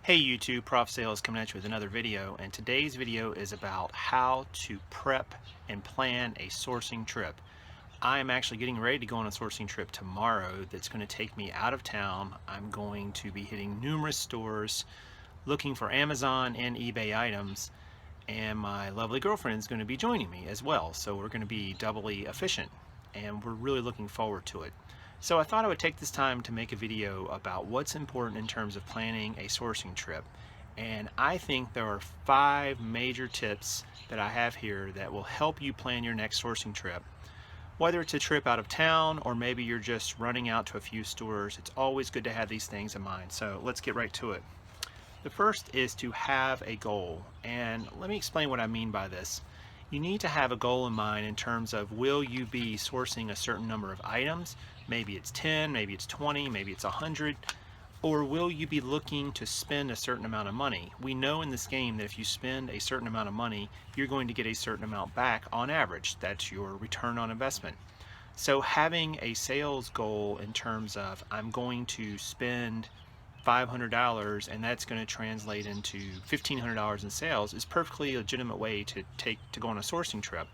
Hey YouTube, Prof Sales coming at you with another video, and today's video is about how to prep and plan a sourcing trip. I am actually getting ready to go on a sourcing trip tomorrow that's going to take me out of town. I'm going to be hitting numerous stores looking for Amazon and eBay items, and my lovely girlfriend is going to be joining me as well, so we're going to be doubly efficient, and we're really looking forward to it. So I thought I would take this time to make a video about what's important in terms of planning a sourcing trip. And I think there are 5 major tips that I have here that will help you plan your next sourcing trip. Whether it's a trip out of town or maybe you're just running out to a few stores, it's always good to have these things in mind. So let's get right to it. The first is to have a goal. And let me explain what I mean by this. You need to have a goal in mind in terms of, will you be sourcing a certain number of items? Maybe it's 10, maybe it's 20, maybe it's 100. Or will you be looking to spend a certain amount of money? We know in this game that if you spend a certain amount of money, you're going to get a certain amount back on average. That's your return on investment. So having a sales goal in terms of, I'm going to spend $500 and that's going to translate into $1,500 in sales, is perfectly a legitimate way to go on a sourcing trip.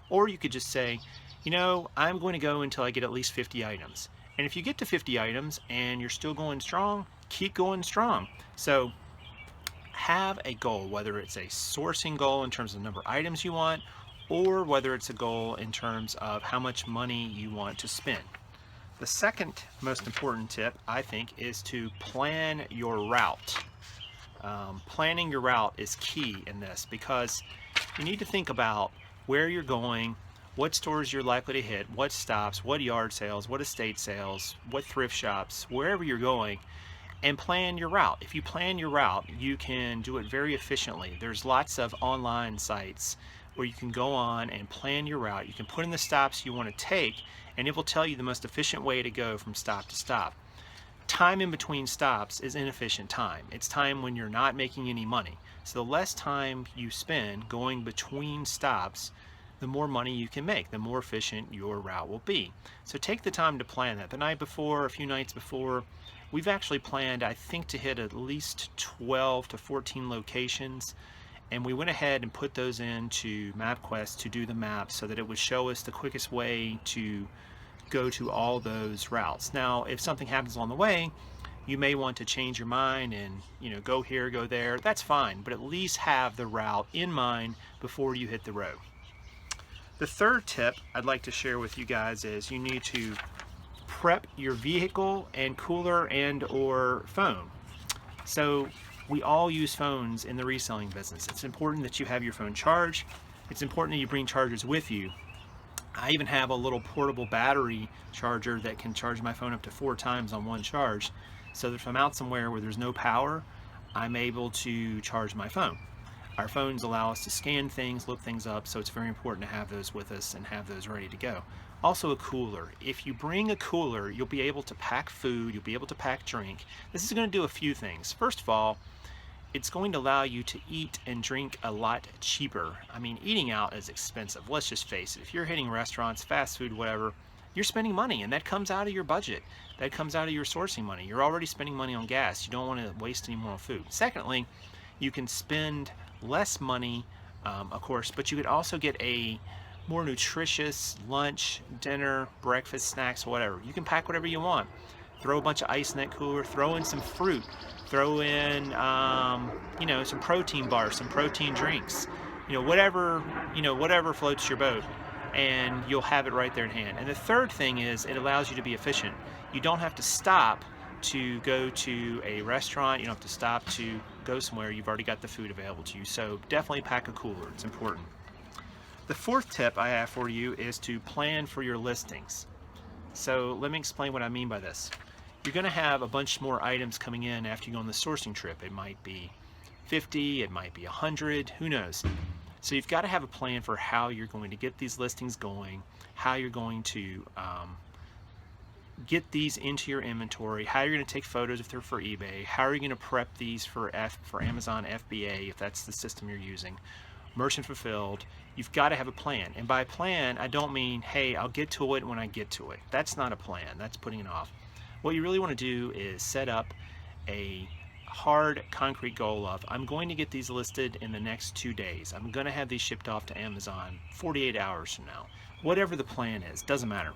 Or you could just say, you know, I'm going to go until I get at least 50 items. And if you get to 50 items and you're still going strong, keep going strong. So have a goal, whether it's a sourcing goal in terms of the number of items you want, or whether it's a goal in terms of how much money you want to spend. The second most important tip, I think, is to plan your route. Planning your route is key in this because you need to think about where you're going, what stores you're likely to hit, what stops, what yard sales, what estate sales, what thrift shops, wherever you're going, and plan your route. If you plan your route, you can do it very efficiently. There's lots of online sites where you can go on and plan your route. You can put in the stops you want to take, and it will tell you the most efficient way to go from stop to stop. Time in between stops is inefficient time. It's time when you're not making any money. So the less time you spend going between stops, the more money you can make, the more efficient your route will be. So take the time to plan that. The night before, a few nights before, we've actually planned, I think, to hit at least 12 to 14 locations. And we went ahead and put those into MapQuest to do the map so that it would show us the quickest way to go to all those routes. Now, if something happens along the way, you may want to change your mind and, go here, go there. That's fine, but at least have the route in mind before you hit the road. The third tip I'd like to share with you guys is you need to prep your vehicle and cooler and or phone. So we all use phones in the reselling business. It's important that you have your phone charged. It's important that you bring chargers with you. I even have a little portable battery charger that can charge my phone up to 4 times on one charge. So that if I'm out somewhere where there's no power, I'm able to charge my phone. Our phones allow us to scan things, look things up, so it's very important to have those with us and have those ready to go. Also a cooler. If you bring a cooler, you'll be able to pack food, you'll be able to pack drink. This is going to do a few things. First of all, it's going to allow you to eat and drink a lot cheaper. I mean, eating out is expensive. Let's just face it. If you're hitting restaurants, fast food, whatever, you're spending money, and that comes out of your budget. That comes out of your sourcing money. You're already spending money on gas. You don't want to waste any more on food. Secondly, you can spend less money, of course, but you could also get a more nutritious lunch, dinner, breakfast, snacks, whatever. You can pack whatever you want. Throw a bunch of ice in that cooler, throw in some fruit, throw in, some protein bars, some protein drinks, whatever floats your boat, and you'll have it right there in hand. And the third thing is it allows you to be efficient. You don't have to stop to go to a restaurant. You don't have to stop to go somewhere. You've already got the food available to you. So definitely pack a cooler. It's important. The fourth tip I have for you is to plan for your listings. So let me explain what I mean by this. You're going to have a bunch more items coming in after you go on the sourcing trip. It might be 50, it might be 100, who knows. So you've got to have a plan for how you're going to get these listings going, how you're going to get these into your inventory, how you're going to take photos if they're for eBay, how are you going to prep these for Amazon FBA if that's the system you're using, merchant fulfilled. You've got to have a plan. And by plan, I don't mean, hey, I'll get to it when I get to it. That's not a plan. That's putting it off. What you really want to do is set up a hard concrete goal of I'm going to get these listed in the next 2 days. I'm going to have these shipped off to Amazon 48 hours from now. Whatever the plan is, doesn't matter.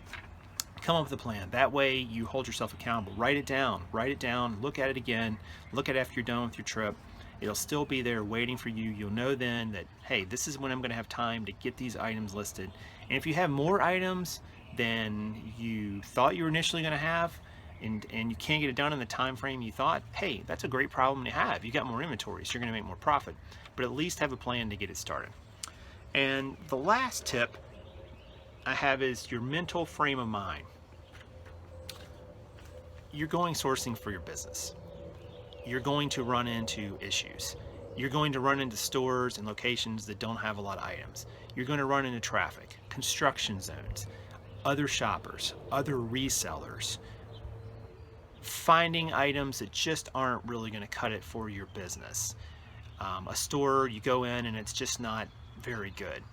Come up with a plan. That way you hold yourself accountable. Write it down, look at it again, look at it after you're done with your trip. It'll still be there waiting for you. You'll know then that, hey, this is when I'm going to have time to get these items listed. And if you have more items than you thought you were initially going to have, and you can't get it done in the time frame you thought, hey, that's a great problem to have. You got more inventory, so you're going to make more profit. But at least have a plan to get it started. And the last tip I have is your mental frame of mind. You're going sourcing for your business. You're going to run into issues. You're going to run into stores and locations that don't have a lot of items. You're going to run into traffic, construction zones, other shoppers, other resellers, finding items that just aren't really going to cut it for your business. A store you go in and it's just not very good.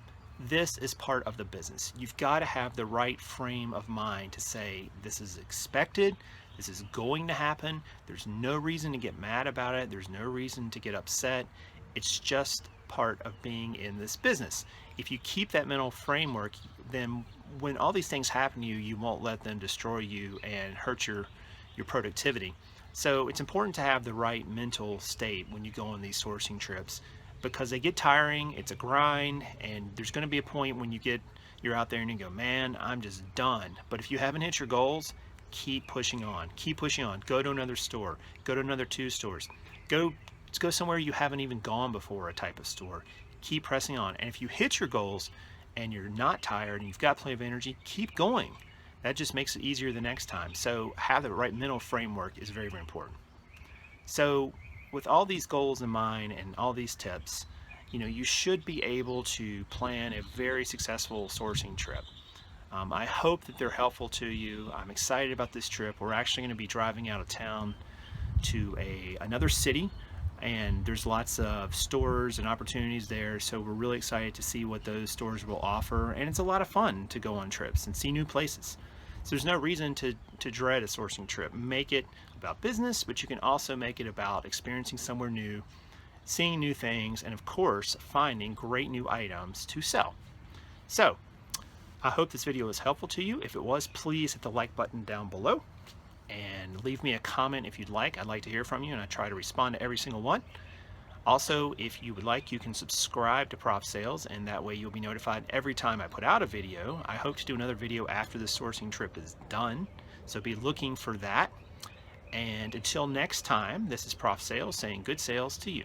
This is part of the business. You've got to have the right frame of mind to say this is expected, this is going to happen. There's no reason to get mad about it. There's no reason to get upset. It's just part of being in this business. If you keep that mental framework, then when all these things happen to you, you won't let them destroy you and hurt your productivity. So it's important to have the right mental state when you go on these sourcing trips, because they get tiring, it's a grind, and there's going to be a point when you're out there and you go, man, I'm just done. But if you haven't hit your goals, keep pushing on, go to another store, go to another 2 stores, let's go somewhere you haven't even gone before, a type of store. Keep pressing on, and if you hit your goals and you're not tired and you've got plenty of energy, keep going. That just makes it easier the next time. So have the right mental framework is very, very important. So with all these goals in mind and all these tips, you should be able to plan a very successful sourcing trip. I hope that they're helpful to you. I'm excited about this trip. We're actually going to be driving out of town to another city, and there's lots of stores and opportunities there, so we're really excited to see what those stores will offer. And it's a lot of fun to go on trips and see new places. So there's no reason to dread a sourcing trip. Make it about business, but you can also make it about experiencing somewhere new, seeing new things, and of course finding great new items to sell. So I hope this video was helpful to you. If it was, please hit the like button down below and leave me a comment if you'd like. I'd like to hear from you, and I try to respond to every single one. Also, if you would like, you can subscribe to Prof Sales, and that way you'll be notified every time I put out a video. I hope to do another video after the sourcing trip is done, so be looking for that. And until next time, this is Prof Sales saying good sales to you.